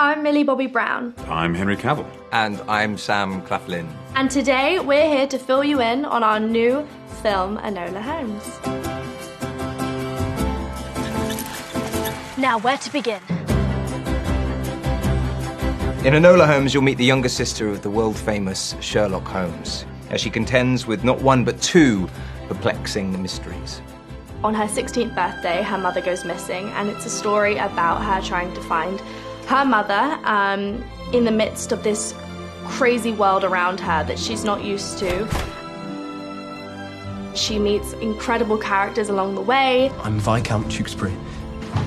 I'm Millie Bobby Brown. I'm Henry Cavill. And I'm Sam Claflin. And today we're here to fill you in on our new film, Enola Holmes. Now, where to begin? In Enola Holmes, you'll meet the younger sister of the world-famous Sherlock Holmes, as she contends with not one but two perplexing mysteries. On her 16th birthday, her mother goes missing, and it's a story about her trying to find her mother in the midst of this crazy world around her that she's not used to. She meets incredible characters along the way. I'm Viscount Tewkesbury.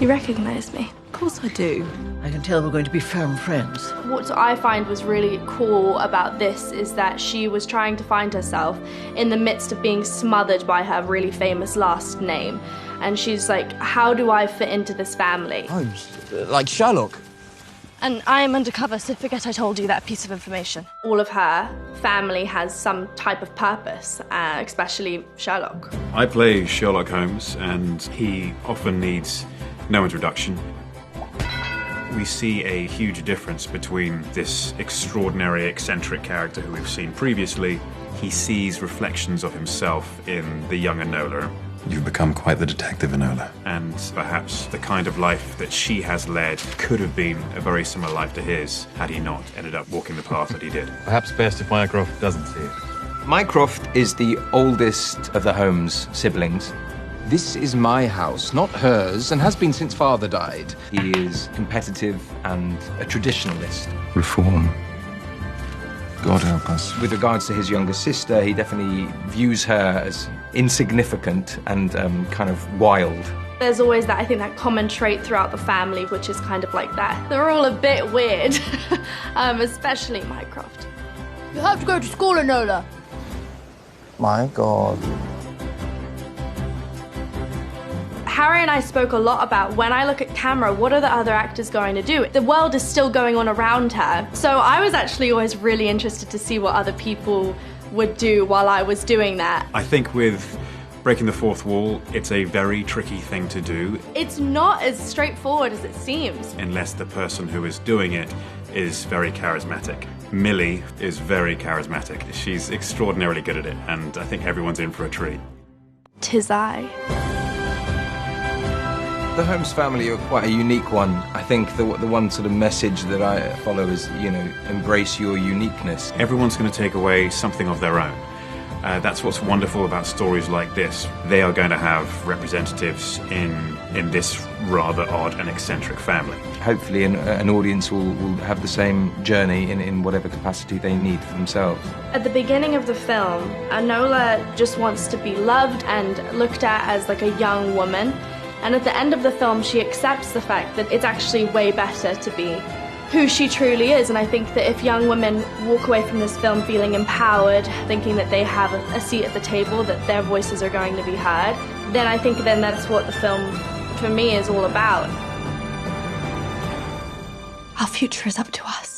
You recognise me? Of course I do. I can tell we're going to be firm friends. What I find was really cool about this is that she was trying to find herself in the midst of being smothered by her really famous last name. And she's like, how do I fit into this family? Holmes, like Sherlock. And I am undercover, so forget I told you that piece of information. All of her family has some type of purpose, especially Sherlock. I play Sherlock Holmes, and he often needs no introduction. We see a huge difference between this extraordinary, eccentric character who we've seen previously. He sees reflections of himself in the young Enola. You've become quite the detective, Enola. And perhaps the kind of life that she has led could have been a very similar life to his had he not ended up walking the path that he did. Perhaps best if Mycroft doesn't see it. Mycroft is the oldest of the Holmes siblings. This is my house, not hers, and has been since father died. He is competitive and a traditionalist. Reform. God help us. With regards to his younger sister, he definitely views her as insignificant and kind of wild. There's always that, I think, that common trait throughout the family, which is kind of like that. They're all a bit weird, especially Mycroft. You have to go to school, Enola. My God. Harry and I spoke a lot about, when I look at camera, what are the other actors going to do? The world is still going on around her. So I was actually always really interested to see what other people would do while I was doing that. I think with breaking the fourth wall, it's a very tricky thing to do. It's not as straightforward as it seems. Unless the person who is doing it is very charismatic. Millie is very charismatic. She's extraordinarily good at it, and I think everyone's in for a treat. 'Tis I. The Holmes family are quite a unique one. I think the one sort of message that I follow is, you know, embrace your uniqueness. Everyone's going to take away something of their own. That's what's wonderful about stories like this. They are going to have representatives in this rather odd and eccentric family. Hopefully an audience will have the same journey in whatever capacity they need for themselves. At the beginning of the film, Enola just wants to be loved and looked at as like a young woman. And at the end of the film, she accepts the fact that it's actually way better to be who she truly is. And I think that if young women walk away from this film feeling empowered, thinking that they have a seat at the table, that their voices are going to be heard, then I think then that's what the film, for me, is all about. Our future is up to us.